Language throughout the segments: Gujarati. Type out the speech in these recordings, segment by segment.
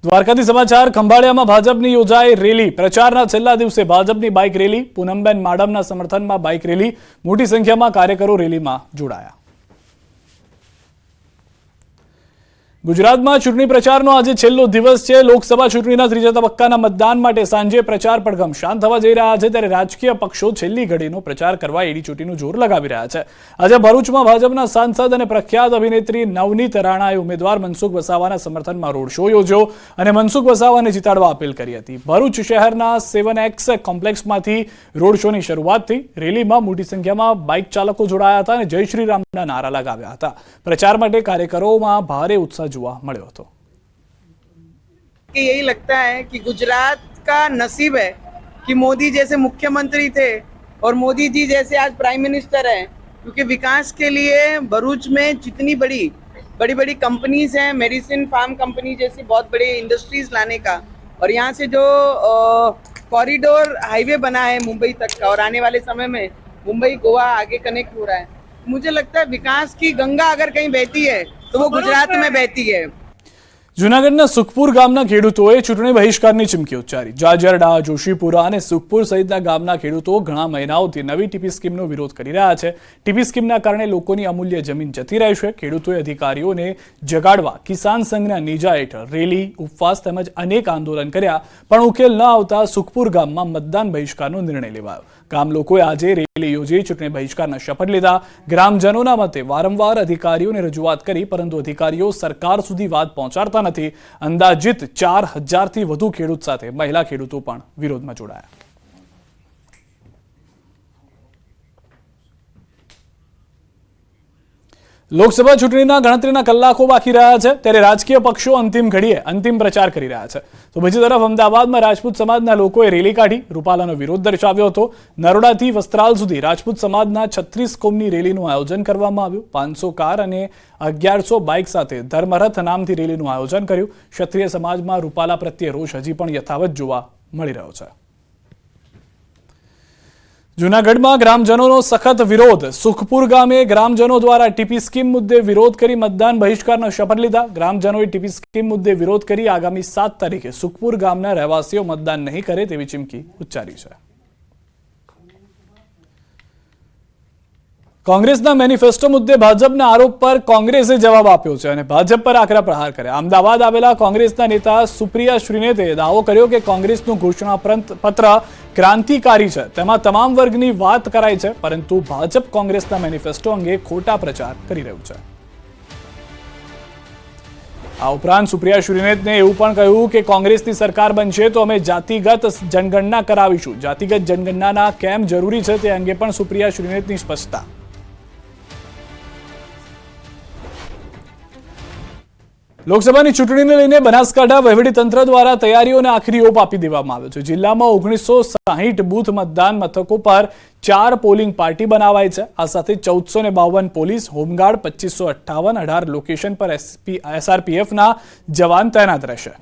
દ્વારકાથી સમાચાર ખંભાળિયામાં ભાજપની યોજાઈ રેલી પ્રચારના છેલ્લા દિવસે ભાજપની બાઇક રેલી પૂનમબેન માડમના સમર્થનમાં બાઇક રેલી મોટી સંખ્યામાં કાર્યકરો રેલીમાં જોડાયા। ગુજરાતમાં ચૂંટણી પ્રચારનો આજે છેલ્લો દિવસ છે। લોકસભા ચૂંટણીના ત્રીજા તબક્કાના મતદાન માટે સાંજે પ્રચાર પડઘમ શાંત થવા જઈ રહ્યા છે, ત્યારે રાજકીય પક્ષો છેલ્લી ઘડીનો પ્રચાર કરવા એડી ચોટીનું જોર લગાવી રહ્યા છે। આજે ભરૂચમાં ભાજપના સાંસદ અને પ્રખ્યાત અભિનેત્રી નવનીત રાણાએ ઉમેદવાર મનસુખ વસાવાના સમર્થનમાં રોડ શો યોજ્યો અને મનસુખ વસાવાને જીતાડવા અપીલ કરી હતી। ભરૂચ શહેરના 7X કોમ્પ્લેક્સમાંથી રોડ શોની શરૂઆત થઈ। રેલીમાં મોટી સંખ્યામાં બાઇક ચાલકો જોડાયા હતા અને જય શ્રી રામના નારા લગાવ્યા હતા। પ્રચાર માટે કાર્યકરોમાં ભારે उत्साह जुआ મળ્યો હતો। यही लगता है कि गुजरात का नसीब है कि मोदी जैसे मुख्यमंत्री थे और मोदी जी जैसे आज प्राइम मिनिस्टर हैं, क्योंकि विकास के लिए भरूच में जितनी बड़ी कंपनीज हैं, मेडिसिन फार्म कंपनी जैसी बहुत बड़ी इंडस्ट्रीज लाने का, और यहाँ से जो कॉरिडोर हाईवे बना है मुंबई तक का, और आने वाले समय में मुंबई गोवा आगे कनेक्ट हो रहा है, मुझे लगता है विकास की गंगा अगर कहीं बहती है तो वो गुजरात में बहती है। જૂનાગઢના સુખપુર ગામના ખેડૂતોએ ચૂંટણી બહિષ્કારની ચીમકી ઉચ્ચારી। જાજરડા, જોશીપુરા અને સુખપુર સહિતના ગામના ખેડૂતો ઘણા મહિનાઓથી નવી ટીપી સ્કીમનો વિરોધ કરી રહ્યા છે। ટીપી સ્કીમના કારણે લોકોની અમૂલ્ય જમીન જતી રહી છે। ખેડૂતોએ અધિકારીઓને જગાડવા કિસાન સંઘના નેજા હેઠળ રેલી, ઉપવાસ તેમજ અનેક આંદોલન કર્યા, પણ ઉકેલ ન આવતા સુખપુર ગામમાં મતદાન બહિષ્કારનો નિર્ણય લેવાયો। ગામ લોકોએ આજે રેલી યોજી ચૂંટણી બહિષ્કારના શપથ લીધા। ગ્રામજનોના મતે વારંવાર અધિકારીઓને રજૂઆત કરી, પરંતુ અધિકારીઓ સરકાર સુધી વાત પહોંચાડતા નથી। અંદાજિત 4000 થી વધુ ખેડૂત સાથે મહિલા ખેડૂતો પણ વિરોધમાં જોડાયા। લોકસભા ચૂંટણીના ગણતરીના કલાકો બાકી રહ્યા છે, ત્યારે રાજકીય પક્ષો અંતિમ ઘડીએ અંતિમ પ્રચાર કરી રહ્યા છે। તો બીજી તરફ અમદાવાદમાં રાજપૂત સમાજના લોકોએ રેલી કાઢી રૂપાલાનો વિરોધ દર્શાવ્યો હતો। નરોડાથી વસ્ત્રાલ સુધી રાજપૂત સમાજના 36 કોમની રેલીનું આયોજન કરવામાં આવ્યું। 500 કાર અને 1100 બાઇક સાથે ધર્મરથ નામથી રેલીનું આયોજન કર્યું। ક્ષત્રિય સમાજમાં રૂપાલા પ્રત્યે રોષ હજી પણ યથાવત જોવા મળી રહ્યો છે। જૂનાગઢમાં ગ્રામજનોનો સખત વિરોધ। સુખપુર ગામે ગ્રામજનો દ્વારા ટીપી સ્કીમ મુદ્દે વિરોધ કરી મતદાન બહિષ્કારના શપથ લીધા। ગ્રામજનોએ ટીપી સ્કીમ મુદ્દે વિરોધ કરી આગામી 7 તારીખે સુખપુર ગામના રહેવાસીઓ મતદાન નહીં કરે તેવી ચીમકી ઉચ્ચારી છે। કોંગ્રેસના મેનિફેસ્ટો મુદ્દે ભાજપના આરોપ પર કોંગ્રેસે જવાબ આપ્યો છે અને ભાજપ પર આકરા પ્રહાર કર્યા। અમદાવાદ આવેલા કોંગ્રેસના નેતા સુપ્રિયા શ્રીનેતે દાવો કર્યો કે કોંગ્રેસનું ઘોષણાપત્ર ક્રાંતિકારી છે, તેમાં તમામ વર્ગની વાત કરાય છે, પરંતુ ભાજપ કોંગ્રેસના મેનિફેસ્ટો અંગે ખોટા પ્રચાર કરી રહ્યું છે। આ ઉપરાંત સુપ્રિયા શ્રીનેતને એવું પણ કહ્યું કે કોંગ્રેસની સરકાર બનશે તો અમે જાતિગત જનગણના કરાવીશું। જાતિગત જનગણના કેમ જરૂરી છે તે અંગે પણ સુપ્રિયા શ્રીનેતની સ્પષ્ટતા। લોકસભાની ચૂંટણીને લઈને બનાસકાંઠા વહીવટીતંત્ર દ્વારા તૈયારીઓને આખરી ઓપ આપી દેવામાં આવ્યો છે। જિલ્લામાં 1960 બૂથ મતદાન મથકો પર 4 પોલિંગ પાર્ટી બનાવાઈ છે। આ સાથે 1452 પોલીસ, હોમગાર્ડ, 2558 18 લોકેશન પર SRPFના જવાન તૈનાત રહેશે।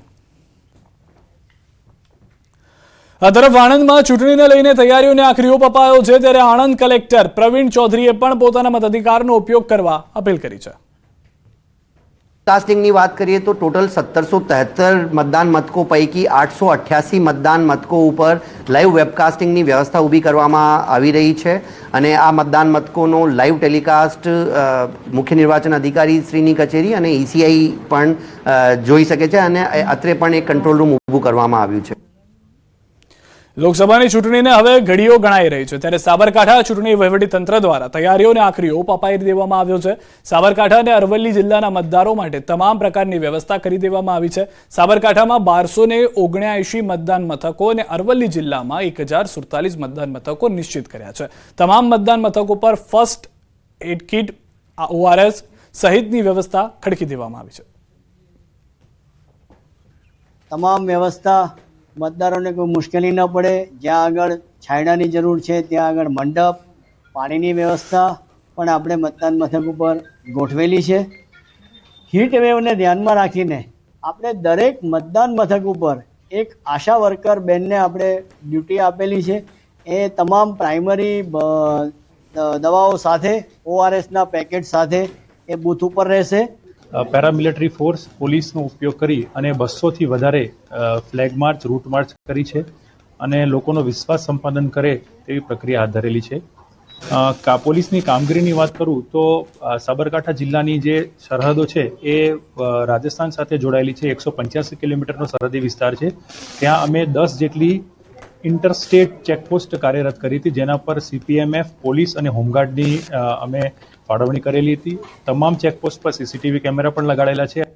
આ તરફ આણંદમાં ચૂંટણીને લઈને તૈયારીઓને આખરી ઓપ અપાયો છે, ત્યારે આણંદ કલેક્ટર પ્રવીણ ચૌધરીએ પણ પોતાના મતાધિકારનો ઉપયોગ કરવા અપીલ કરી છે। કાસ્ટિંગની વાત કરીએ તો ટોટલ 1773 મતદાન મથકો પૈકી 888 મતદાન મથકો ઉપર લાઈવ વેબકાસ્ટિંગની વ્યવસ્થા ઊભી કરવામાં આવી રહી છે અને આ મતદાન મથકોનો લાઈવ ટેલિકાસ્ટ મુખ્ય નિર્વાચન અધિકારી શ્રીની કચેરી અને ECI પણ જોઈ શકે છે અને અત્રે પણ એક કંટ્રોલ રૂમ ઊભું કરવામાં આવ્યું છે। લોકસભાની ચૂંટણીને હવે ઘડીઓ ગણાઈ રહી છે, ત્યારે સાબરકાંઠા ચૂંટણી વહીવટીતંત્ર દ્વારા તૈયારીઓને આખરી ઓપ અપાઈ દેવામાં આવ્યો છે। સાબરકાંઠા અને અરવલ્લી જિલ્લાના મતદારો માટે તમામ પ્રકારની વ્યવસ્થા કરી દેવામાં આવી છે। સાબરકાંઠામાં 1279 મતદાન મથકો અને અરવલ્લી જિલ્લામાં 1047 મતદાન મથકો નિશ્ચિત કર્યા છે। તમામ મતદાન મથકો પર ફર્સ્ટ એડ કિટ, ORS સહિતની વ્યવસ્થા ખડકી દેવામાં આવી છે। તમામ વ્યવસ્થા મતદારોને કોઈ મુશ્કેલી ન પડે, જ્યાં આગળ છાંયડાની જરૂર છે ત્યાં આગળ મંડપ, પાણીની વ્યવસ્થા પણ આપણે મતદાન મથક ઉપર ગોઠવેલી છે। હીટ વેવને ધ્યાનમાં રાખીને આપણે દરેક મતદાન મથક ઉપર એક આશા વર્કર બેનને આપણે ડ્યુટી આપેલી છે। એ તમામ પ્રાઇમરી દવાઓ સાથે ORSના પેકેટ સાથે એ બૂથ ઉપર રહેશે પેરામિલિટરી ફોર્સ પોલીસનો ઉપયોગ કરી અને 200થી વધારે ફ્લેગ માર્ચ રૂટ માર્ચ કરી છે અને લોકોનો વિશ્વાસ સંપાદન કરે તેવી પ્રક્રિયા હાથ ધરેલી છે. પોલીસની કામગીરીની વાત કરું તો સાબરકાંઠા જિલ્લાની જે સરહદો છે એ રાજસ્થાન સાથે જોડાયેલી છે. 185 કિલોમીટરનો સરહદી વિસ્તાર છે. ત્યાં અમે 10 જેટલી ઇન્ટરસ્ટેટ ચેકપોસ્ટ કાર્યરત કરી હતી, જેના પર CPMF, પોલીસ અને હોમગાર્ડની અમે ફાળવણી કરેલી હતી. તમામ ચેકપોસ્ટ પર CCTV કેમેરા પણ લગાડેલા છે.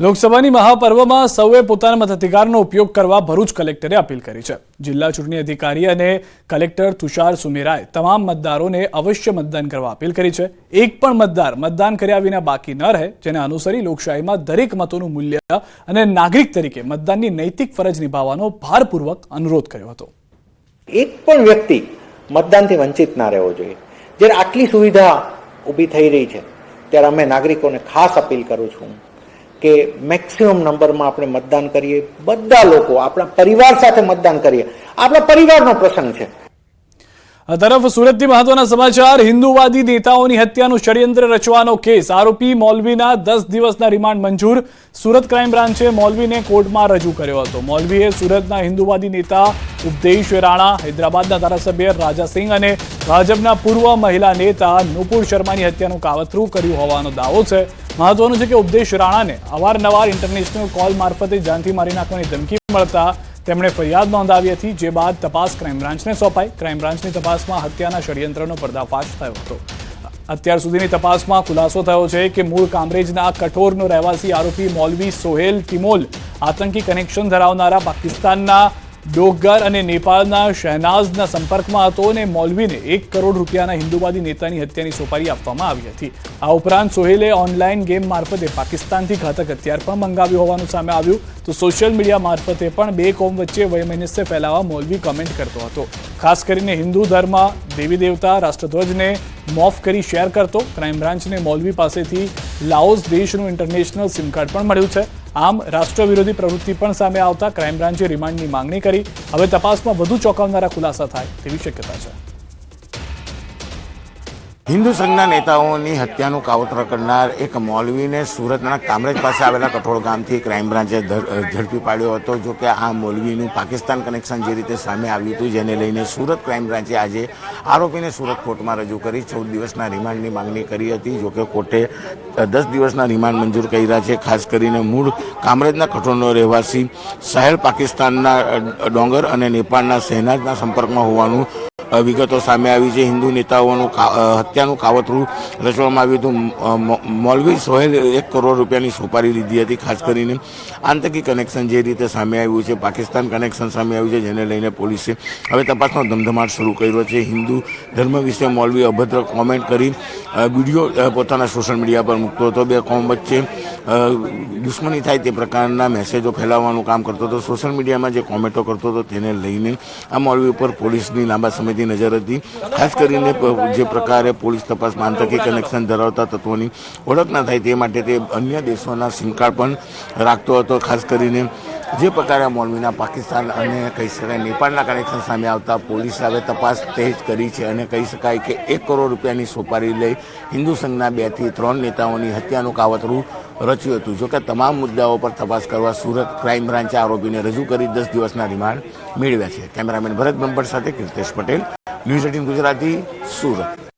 લોકસભાની મહાપર્વમાં સૌએ પોતાના મતાધિકારનો ઉપયોગ કરવા ભરૂચ કલેક્ટરે અપીલ કરી છે. જિલ્લા ચૂંટણી અધિકારી અને કલેક્ટર તુષાર સુમેરાએ તમામ મતદારોને અવશ્ય મતદાન કરવા અપીલ કરી છે. એક પણ મતદાર મતદાન કર્યા વિના બાકી ન રહે, જેને અનુસરી લોકશાહીમાં દરેક મતોનું મૂલ્ય અને નાગરિક તરીકે મતદાનની નૈતિક ફરજ નિભાવવાનો ભારપૂર્વક અનુરોધ કર્યો હતો. એક પણ વ્યક્તિ મતદાનથી વંચિત ના રહેવો જોઈએ. જ્યારે આટલી સુવિધા ઊભી થઈ રહી છે ત્યારે અમે નાગરિકોને ખાસ અપીલ કરું છું કે મેક્સિમમ નંબરમાં આપણે મતદાન કરીએ. બધા લોકો આપણા પરિવાર સાથે મતદાન કરીએ. આપણા પરિવારનો પ્રસંગ છે. આ તરફ સુરતથી મહત્વના સમાચાર. હિન્દુવાદી નેતાઓની હત્યાનું ષડયંત્ર રચવાનો કેસ. આરોપી મૌલવીના 10 દિવસના રિમાન્ડ મંજૂર. સુરત ક્રાઇમ બ્રાન્ચે મૌલવીને કોર્ટમાં રજૂ કર્યો હતો. મૌલવીએ સુરતના હિન્દુવાદી નેતા ઉપદેશ રાણા, હૈદરાબાદના ધારાસભ્ય રાજાસિંહ અને ભાજપના પૂર્વ મહિલા નેતા નુપુર શર્માની હત્યાનું કાવતરું કર્યું હોવાનો દાવો છે. મહત્વનું છે કે ઉપદેશ રાણાને અવારનવાર ઇન્ટરનેશનલ કોલ મારફતે જાનથી મારી નાખવાની ધમકી મળતા તેમણે ફરિયાદ નોંધાવી હતી, જે બાદ તપાસ ક્રાઇમ બ્રાન્ચને સોંપાઈ. ક્રાઇમ બ્રાન્ચની તપાસમાં હત્યાના ષડયંત્રનો પર્દાફાશ થયો હતો. અત્યાર સુધીની તપાસમાં ખુલાસો થયો છે કે મૂળ કામરેજના કઠોરનો રહેવાસી આરોપી મૌલવી સોહેલ ટિમોલ આતંકી કનેક્શન ધરાવનારા પાકિસ્તાનના ડોગર અને નેપાળના શહેનાઝના સંપર્કમાં હતો અને મૌલવીને 1 કરોડ રૂપિયાના હિન્દુવાદી નેતાની હત્યાની સોપારી આપવામાં આવી હતી. આ ઉપરાંત સોહેલે ઓનલાઈન ગેમ મારફતે પાકિસ્તાનથી ઘાતક હથિયાર પણ મંગાવ્યું હોવાનું સામે આવ્યું. તો સોશિયલ મીડિયા મારફતે પણ 2 કોમ વચ્ચે વૈમનસ્ય ફેલાવવા મૌલવી કમેન્ટ કરતો હતો. ખાસ કરીને હિન્દુ ધર્મ, દેવી દેવતા, રાષ્ટ્રધ્વજને મોફ કરી શેર કરતો. ક્રાઇમ બ્રાન્ચને મૌલવી પાસેથી લાઓસ દેશનું ઇન્ટરનેશનલ સિમ કાર્ડ પણ મળ્યું છે. આમ રાષ્ટ્ર વિરોધી પ્રવૃત્તિ પણ સામે આવતા ક્રાઇમ બ્રાન્ચે રિમાન્ડની માંગણી કરી. હવે તપાસમાં વધુ ચોંકાવનારા ખુલાસા થાય તેવી શક્યતા છે. હિન્દુ સંઘના નેતાઓની હત્યાનું કાવતરું કરનાર એક મૌલવીને સુરતના કામરેજ પાસે આવેલા કઠોળ ગામથી ક્રાઇમ બ્રાન્ચે ઝડપી પાડ્યો હતો. જો કે આ મૌલવીનું પાકિસ્તાન કનેક્શન જે રીતે સામે આવ્યું હતું, જેને લઈને સુરત ક્રાઇમ બ્રાન્ચે આજે આરોપીને સુરત કોર્ટમાં રજૂ કરી 14 દિવસના રિમાન્ડની માંગણી કરી હતી. જો કે કોર્ટે 10 દિવસના રિમાન્ડ મંજૂર કર્યા છે. ખાસ કરીને મૂળ કામરેજના કઠોળનો રહેવાસી સાહેલ પાકિસ્તાનના ડોંગર અને નેપાળના શહેનાઝના સંપર્કમાં હોવાનું વિગતો સામે આવી છે. હિન્દુ નેતાઓનું હત્યાનું કાવતરું રચવામાં આવ્યું હતું. મૌલવી સોહેલ 1 કરોડ રૂપિયાની સોપારી લીધી હતી. ખાસ કરીને આતંકી કનેક્શન જે રીતે સામે આવ્યું છે, પાકિસ્તાન કનેક્શન સામે આવ્યું છે, જેને લઈને પોલીસે હવે તપાસનો ધમધમાટ શરૂ કર્યો છે. હિન્દુ ધર્મ વિશે મૌલવી અભદ્ર કોમેન્ટ કરી વિડીયો પોતાના સોશિયલ મીડિયા પર મૂકતો હતો. 2 કોમ વચ્ચે દુશ્મની થાય તે પ્રકારના મેસેજો ફેલાવવાનું કામ કરતો હતો. સોશિયલ મીડિયામાં જે કોમેન્ટો કરતો હતો તેને લઈને આ મૌલવી ઉપર પોલીસની લાંબા સમયથી નજર હતી. ખાસ કરીને જે પ્રકારે પોલીસ તપાસમાં આતંકી કનેક્શન ધરાવતા તત્વોની ઓળખ ના થાય તે માટે તે અન્ય દેશોના સિમ કાર્ડ પણ રાખતો હતો. ખાસ કરીને જે પ્રકારે મૌલવીના પાકિસ્તાન અને કહી શકાય નેપાળના કનેક્શન સામે આવતા પોલીસે હવે તપાસ તેજ કરી છે અને કહી શકાય કે 1 કરોડ રૂપિયાની સોપારી લઈ હિન્દુ સંઘના 2 થી 3 નેતાઓની હત્યાનું કાવતરું રચ્યું હતું. જોકે તમામ મુદ્દાઓ પર તપાસ કરવા સુરત ક્રાઇમ બ્રાન્ચે આરોપીને રજૂ કરી 10 દિવસના રિમાન્ડ મેળવ્યા છે. કેમેરામેન ભરત બ્રહ્મભટ્ટ સાથે કીર્તેશ પટેલ, ન્યૂઝ 18 ગુજરાતી, સુરત.